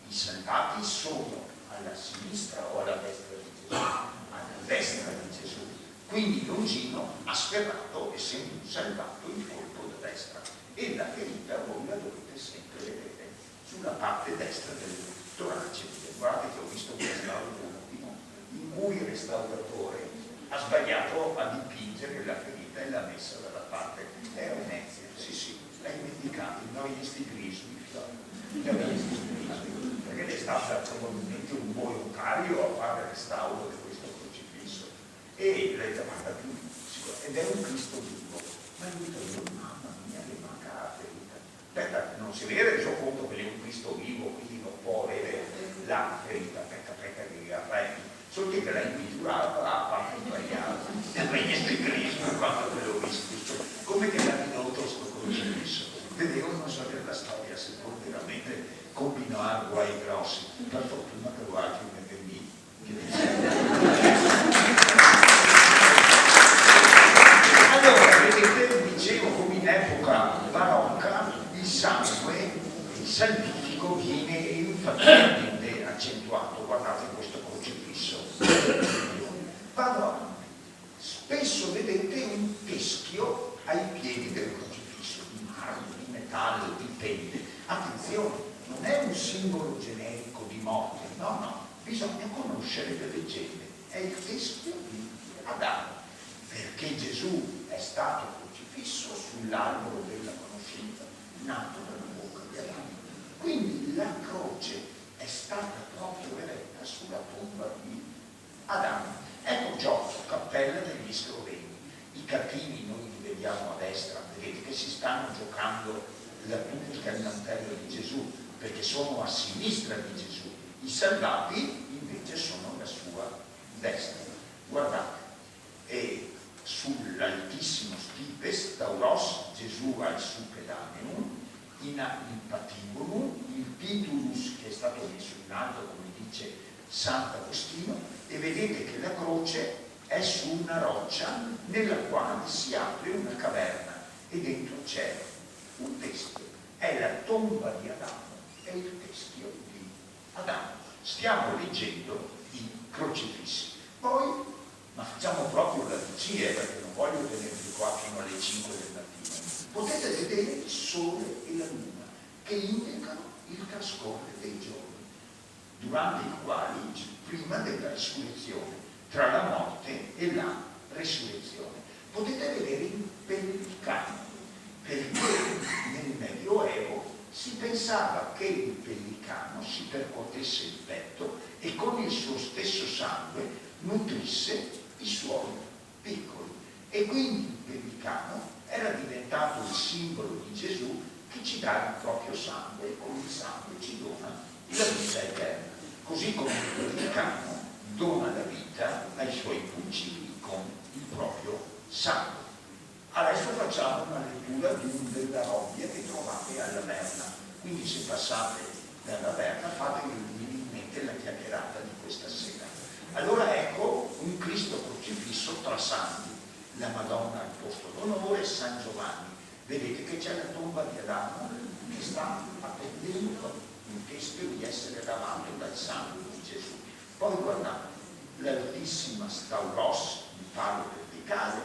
i salvati sono alla sinistra o alla destra di Gesù? Alla destra di Gesù. Quindi Longino ha sferrato, essendo un salvato, il colpo da destra e la ferita voi la dovete sempre vedere sulla parte destra del torace. Guardate che ho visto questa un attimo in cui il restauratore ha sbagliato a dipingere la ferita e l'ha messa dalla parte. È a Venezia, sì, l'hai dimenticato, noi sti grigi, perché è stata probabilmente un volontario a fare il restauro di questo crocifisso e l'hai chiamata più ed è un Cristo vivo. Ma lui ha detto, mamma mia, le manca la ferita. Aspetta, non si vede reso conto che è un Cristo vivo, quindi non può avere la ferita, aspetta che arrendi. Solo che l'ha invisurato, ha fatto sbagliato. E poi questo Cristo, quando ve l'ho visto, come che l'ha ridotto sto crocifisso? Vedevo non sapere la storia, se può veramente combinare guai grossi. Per fortuna che lo altri ne vedi allora, vedete, dicevo, come in epoca barocca il sangue, il salvifico viene infaticabile accentuato. Guardate questo crocifisso. Vado avanti. Spesso vedete un teschio ai piedi del crocifisso, di marmo, di metallo, dipende. Attenzione, non è un simbolo generico di morte, no, bisogna conoscere le leggende. È il teschio di Adamo, perché Gesù è stato crocifisso sull'albero della conoscenza, nato dalla bocca di Adamo. Quindi la croce è stata proprio eretta sulla tomba di Adamo. Ecco Giotto, cappella degli scrovegni. I cattivi, noi li vediamo a destra, vedete che si stanno giocando la tunica e il mantello di Gesù, perché sono a sinistra di Gesù. I salvati invece sono alla sua destra. Guardate, e sull'altissimo stipes tauros Gesù al supedaneum, in patibulum, il titulus che è stato messo in alto, come dice Sant'Agostino, e vedete che la croce è su una roccia nella quale si apre una caverna e dentro c'è un teschio. È la tomba di Adamo, è il teschio di Adamo. Stiamo leggendo i crocifissi. Poi, ma facciamo proprio la vigilia, perché non voglio tenervi qua fino alle 5 del mattino. Potete vedere il sole e la luna che indicano il trascorrere dei giorni, durante i quali, prima della risurrezione, tra la morte e la resurrezione. Potete vedere il pellicano, perché nel Medioevo si pensava che il pellicano si percuotesse il petto e con il suo stesso sangue nutrisse i suoi piccoli. E quindi il pellicano era diventato il simbolo di Gesù che ci dà il proprio sangue e con il sangue ci dona la vita eterna. Così come il pellicano dona la vita ai suoi pulcini con il proprio sangue. Adesso facciamo una lettura di un della robbia che trovate alla Verna. Quindi se passate dalla Verna fatevi in mente la chiacchierata di questa sera. Allora ecco un Cristo crocifisso tra santi, la Madonna al posto d'onore, San Giovanni. Vedete che c'è la tomba di Adamo che sta attendendo un teschio di essere lavato dal sangue di Gesù. Poi guardate, l'altissima stauros di palo verticale,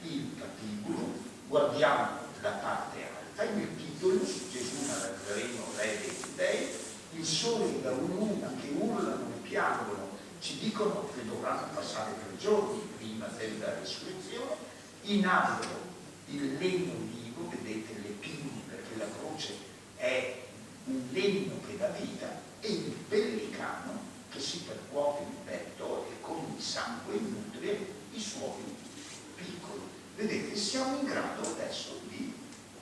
il patibolo, guardiamo la parte alta, il titolo, Gesù Nazareno, re dei Giudei, il sole e la luna che urlano e piangono, ci dicono che dovranno passare 3 giorni prima della risurrezione, in albero il legno vivo, vedete le pinne, perché la croce è un legno che dà vita, e il pellicano che si percuote il petto e con il sangue nutre i suoi piccoli. Vedete, siamo in grado adesso di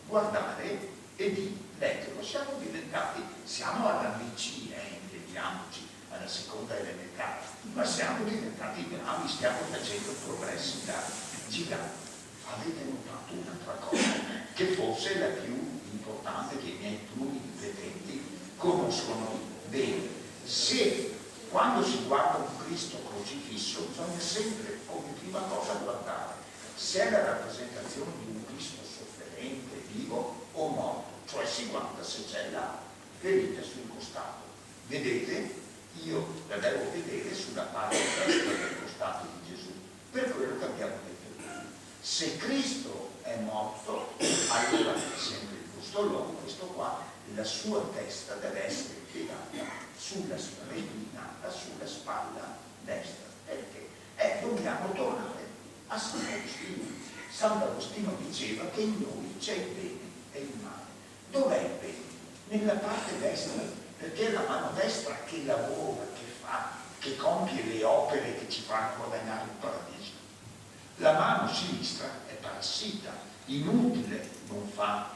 guardare e di leggerlo. Siamo all'ABC, intendiamoci, alla seconda elementare, ma siamo diventati bravi, stiamo facendo progressi da giganti. Avete notato un'altra cosa, che forse è la più importante che i miei pluri vedenti conoscono bene. Se quando si guarda un Cristo crocifisso bisogna sempre come prima cosa guardare se è la rappresentazione di un Cristo sofferente, vivo o morto, cioè si guarda se c'è la ferita sul costato. Vedete, io la devo vedere sulla parte destra del costato di Gesù, per quello che abbiamo detto prima. Se Cristo è morto, allora è sempre il postolone, questo qua, la sua testa deve essere piegata sulla reclinata sulla spalla destra. Perché? Dobbiamo tornare a Sant'Agostino. Sant'Agostino diceva che in noi c'è il bene e il male. Dov'è il bene? Nella parte destra, perché è la mano destra che lavora, che fa, che compie le opere che ci fanno guadagnare il paradiso. La mano sinistra è parassita, inutile, non fa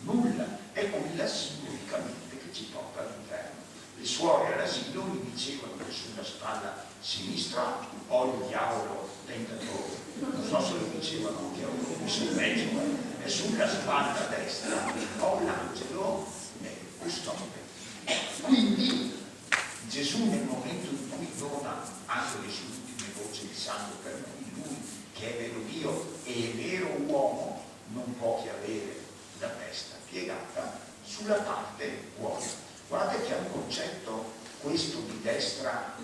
nulla, è quella simbolicamente che ci porta all'inferno. Le suore all'asilo mi dicevano che sulla spalla sinistra ho il diavolo tentatore, non so se lo dicevano anche a un peggio, e sulla spalla destra ho l'angelo custode. Quindi Gesù, nel momento in cui dona anche le sue ultime gocce di sangue per noi, lui che è vero Dio e è vero uomo, non può che avere la testa piegata sulla parte buona. Guardate che è un concetto, questo di destra,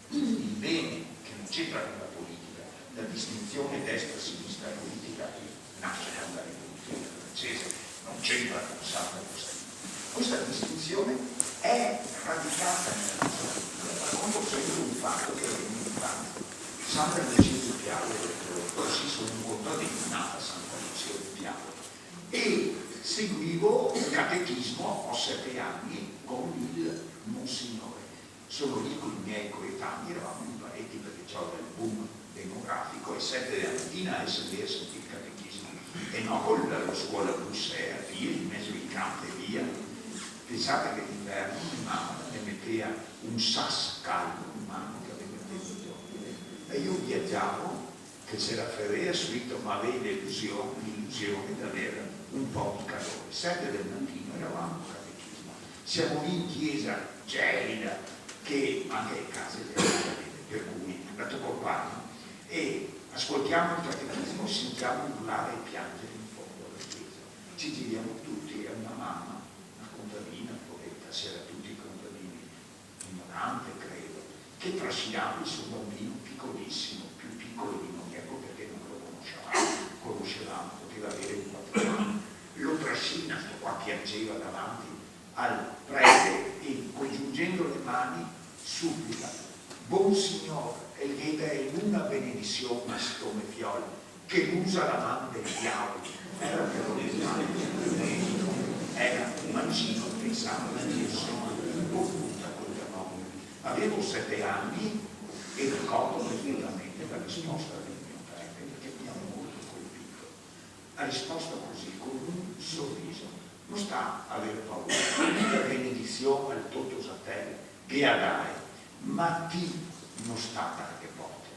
il bene, che non c'entra con la politica. La distinzione destra-sinistra politica nasce dalla rivoluzione francese, non c'entra con Sant'Agostino. Questa distinzione è radicata nella nostra cultura. Racconto sempre un fatto che è infante. Santa Lucia di Piave, così sono un contadino, nata Santa Lucia di Piave, e seguivo il catechismo, ho 7 anni, con il Monsignore. Sono lì con i miei coetanei, eravamo in parecchi perché c'era il boom demografico, e 7 della mattina a sentire il catechismo, e non con la scuola Bruxelles, via, in mezzo ai campi e via. Pensate che d'inverno mia mamma mi metteva un sas caldo in mano che aveva dentro, e io viaggiavo, che c'era Ferrea scritto, ma avevo l'illusione di avere un po' di calore. 7 del mattino eravamo al catechismo, siamo lì in chiesa gelida, che anche le case gelide, per cui è andato col bagno, e ascoltiamo il catechismo, sentiamo urlare e piangere in fondo alla chiesa. Ci giriamo tutti, è una mamma, una contadina, poveretta, si era tutti contadini, ignorante credo, che trascinava il suo bambino piccolissimo, più piccolo di noi, ecco perché non lo conoscevamo, poteva avere un 4 anni, lo trascina, sto qua piangeva davanti al prete e congiungendo le mani supplica: buon Signore, e gli dà in una benedizione come fiole, che usa la mano del diavolo. Era per era un mancino, pensavo che sono un po' brutta quella nome. Avevo 7 anni e ricordo perfettamente la risposta del mio prete, perché mi ha molto colpito. Ha risposto così, con un sorriso: non sta a avere paura, la benedizione al Toto Satelle, che a dare, ma ti non sta dalle porte.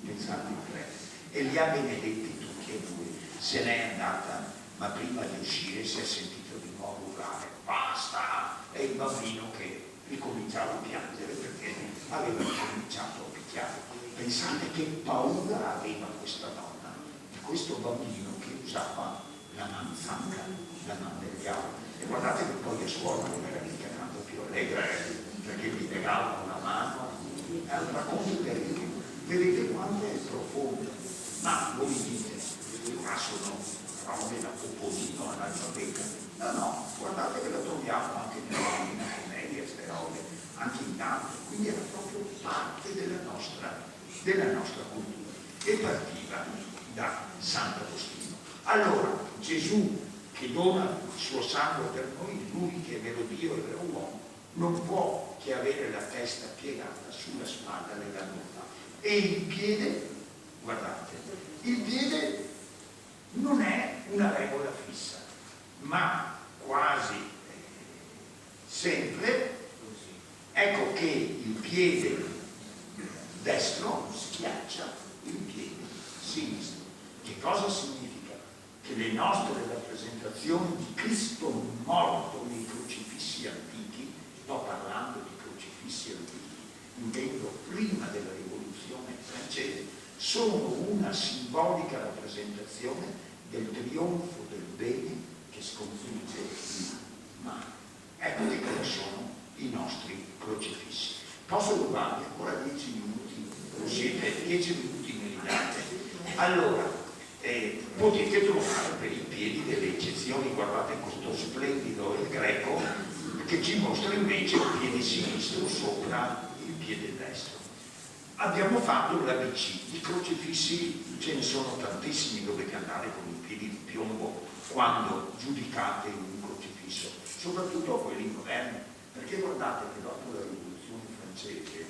Pensate il prete, e li ha benedetti tutti e due. Se n'è andata, ma prima di uscire si è sentito di nuovo urlare: basta! E il bambino che ricominciava a piangere perché aveva cominciato a picchiare. Pensate che paura aveva questa donna di questo bambino che usava la manzanca, la mano del diavolo. E guardate che poi a scuola non era mica tanto più allegra, perché gli pegavano la mano. È un racconto terribile. Vedete quanto è profondo. Ma voi dite, ma sono robe da popolino, analfabeta. No, guardate che la troviamo anche nella Divina Commedia, queste robe, anche in Dante. Quindi era proprio parte della nostra cultura. E partiva da Sant'Agostino. Allora, Gesù che dona il suo sangue per noi, lui che è vero Dio e vero uomo, non può che avere la testa piegata sulla spalla della nuca. E il piede, guardate, il piede non è una regola fissa, ma quasi sempre, ecco che il piede destro schiaccia il piede sinistro. Che cosa significa? Che le nostre rappresentazioni di Cristo morto nei crocifissi antichi, sto parlando di crocifissi antichi, intendo prima della rivoluzione francese, sono una simbolica rappresentazione del trionfo del bene che sconfigge il male. Ecco che cosa sono i nostri crocifissi. Posso rubarvi ancora 10 minuti? Siete 10 minuti me li date? Allora, potete trovare per i piedi delle eccezioni. Guardate questo splendido il greco che ci mostra invece il piede sinistro sopra il piede destro. abbiamo fatto l'ABC. Di crocifissi ce ne sono tantissimi, dovete andare con i piedi di piombo quando giudicate un crocifisso, soprattutto quelli moderni, perché guardate che dopo la rivoluzione francese,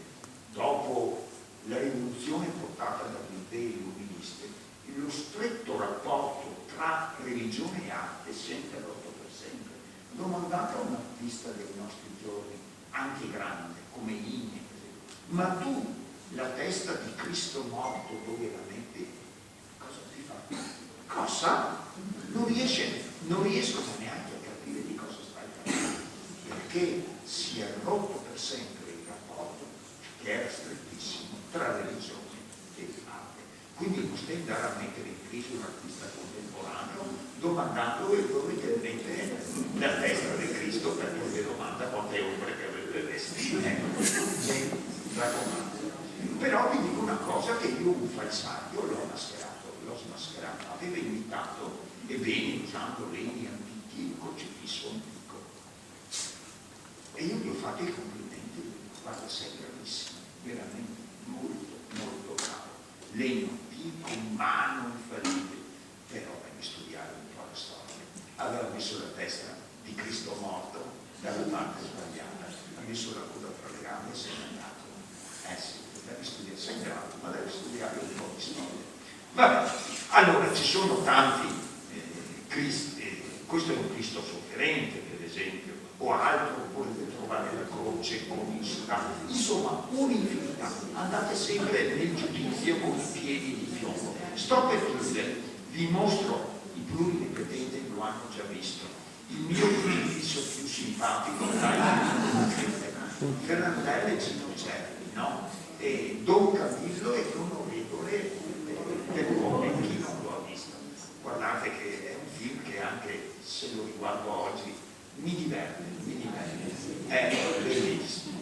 dopo la rivoluzione portata dalle idee illuministe, lo stretto rapporto tra religione e arte si è interrotto per sempre. Domandate a un artista dei nostri giorni, anche grande, come Igne, ma tu la testa di Cristo morto dove la metti? Cosa ti fa? Cosa? Non riescono neanche a capire di cosa stai parlando, perché si è rotto per sempre il rapporto che era strettissimo tra religione e arte. Quindi non stai andare a mettere in crisi un artista contemporaneo domandando dove ti mette la testa di Cristo, perché le domanda quante ombre che avete le vesti. Raccomando. Però vi dico una cosa, che io un falsario l'ho smascherato, aveva imitato, e bene, usando legni antichi, il crocifisso antico. E io gli ho fatto i complimenti, guarda, sei bravissimo, veramente molto, molto bravo. Legno antico, mano infallibile, però devi studiare un po' la storia. Aveva messo la testa di Cristo morto dalla parte sbagliata, ha messo la coda tra le gambe e se n'è andato. Sì, devi studiare, sei bravo, ma devi studiare un po' di storia. Vabbè, allora ci sono tanti Cristi, questo è un Cristo sofferente, per esempio, o altro, potete trovare la croce conista, insomma un'infinità. Andate sempre nel giudizio con i piedi di piombo. Sto per chiudere, vi mostro i pluripotenti, lo hanno già visto. Il mio crocifisso più simpatico, Fernandelle e Gino Cervi, no? E Don Camillo e l'onorevole Peppone, chi non lo ha visto. Guardate che è un film che anche se lo riguardo oggi mi diverte, è bellissimo.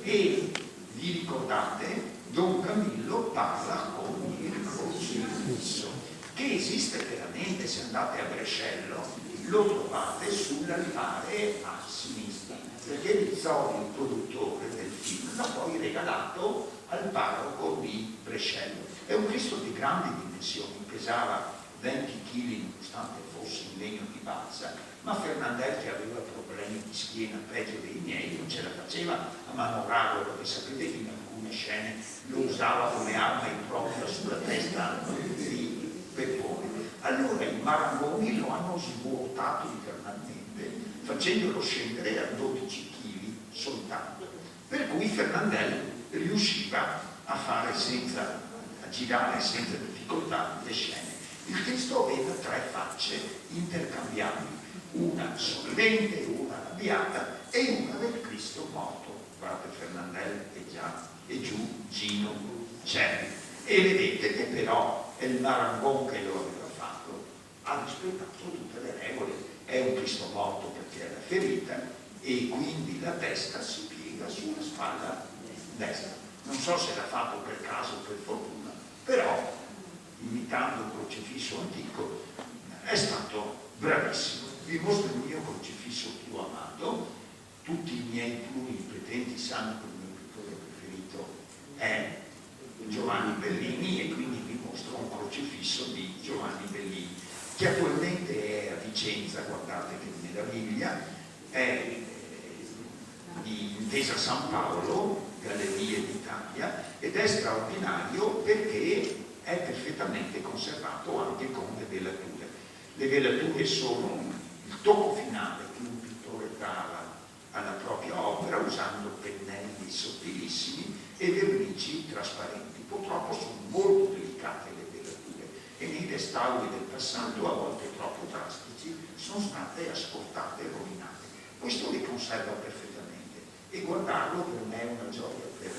E vi ricordate, Don Camillo parla con il crocifisso, che esiste veramente. Se andate a Brescello lo trovate sull'altare a sinistra, perché Rizzoli, il produttore del film, l'ha poi regalato al parroco di Brescello. È un Cristo di grandi dimensioni, pesava 20 kg nonostante fosse in legno di balsa, ma Fernandel, che aveva problemi di schiena peggio dei miei, non ce la faceva a manovrarlo, perché sapete che in alcune scene lo usava come arma impropria sulla testa di Peppone. Allora i marangoni lo hanno svuotato internamente, facendolo scendere a 12 kg soltanto, per cui Fernandel riusciva a girare senza difficoltà le scene. Il Cristo aveva 3 facce intercambiabili, una sorridente, una arrabbiata e una del Cristo morto. Guardate, Fernandel e giù Gino Cervi. E vedete che però è il Marangon che lo aveva fatto, ha rispettato tutte le regole. È un Cristo morto perché è la ferita e quindi la testa si piega sulla spalla destra. Non so se l'ha fatto per caso o per fortuna, però imitando un crocifisso antico è stato bravissimo. Vi mostro il mio crocifisso più amato. Tutti i miei pluripotenti sanno che il mio pittore preferito è Giovanni Bellini, e quindi vi mostro un crocifisso di Giovanni Bellini, che attualmente è a Vicenza. Guardate che meraviglia, è di Intesa San Paolo, Gallerie d'Italia, ed è straordinario perché è perfettamente conservato anche con le velature. Le velature sono il tocco finale che un pittore dà alla propria opera usando pennelli sottilissimi e vernici trasparenti. Purtroppo sono molto delicate le velature e nei restauri del passato, a volte troppo drastici, sono state asportate e rovinate. Questo li conserva perfettamente e guardarlo per me è una gioia per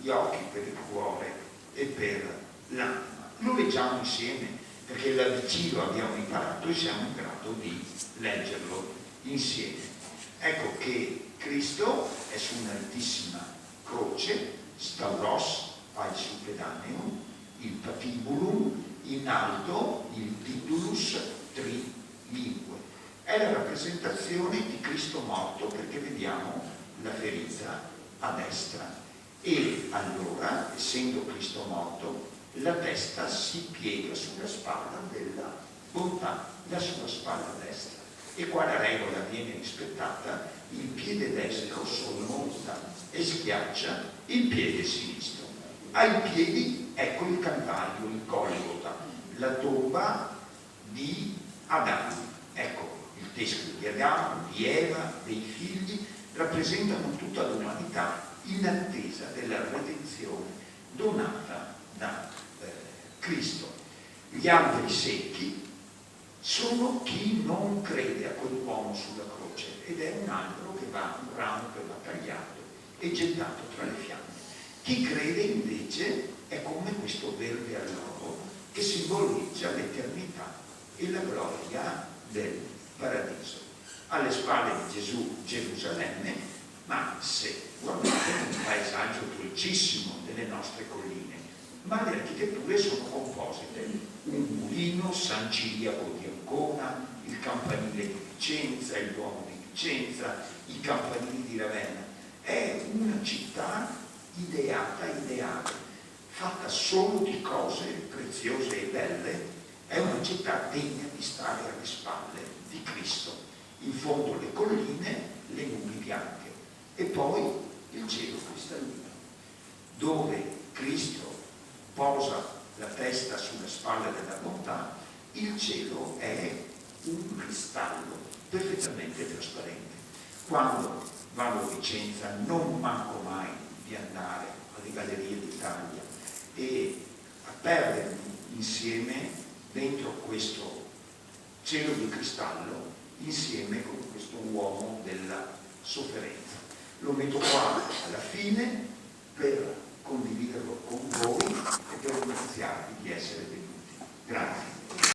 gli occhi, per il cuore e per l'anima. Lo leggiamo insieme perché l'ABC lo abbiamo imparato e siamo in grado di leggerlo insieme. Ecco che Cristo è su un'altissima croce, stauros paesu pedaneum, il patibulum, in alto il titulus trilingue. È la rappresentazione di Cristo morto, perché vediamo la ferita a destra. E allora, essendo Cristo morto, la testa si piega sulla spalla della bontà, la sua spalla destra. E qua la regola viene rispettata: il piede destro sormonta e schiaccia il piede sinistro. Ai piedi ecco il Calvario, il Golgota, la tomba di Adamo. Ecco, il teschio di Adamo, di Eva, dei figli, rappresentano tutta l'umanità in attesa della redenzione donata da Cristo. Gli alberi secchi sono chi non crede a quell'uomo sulla croce, ed è un albero che va, un ramo che va tagliato e gettato tra le fiamme. Chi crede invece è come questo verde alloro che simboleggia l'eternità e la gloria del paradiso. Alle spalle di Gesù Gerusalemme, ma se guardate un paesaggio dolcissimo delle nostre colline, ma le architetture sono composite: un mulino, San Ciriaco di Ancona, il campanile di Vicenza, il Duomo di Vicenza, i campanili di Ravenna. È una città ideata, ideale, fatta solo di cose preziose e belle. È una città degna di stare alle spalle di Cristo. In fondo le colline, le nubi bianche, e poi il cielo cristallino, dove Cristo posa la testa sulla spalla della bontà. Il cielo è un cristallo perfettamente trasparente. Quando vado a Vicenza non manco mai di andare alle Gallerie d'Italia e a perdermi insieme dentro questo cielo di cristallo, insieme con questo uomo della sofferenza. Lo metto qua alla fine per condividerlo con voi e per ringraziarvi di essere venuti. Grazie.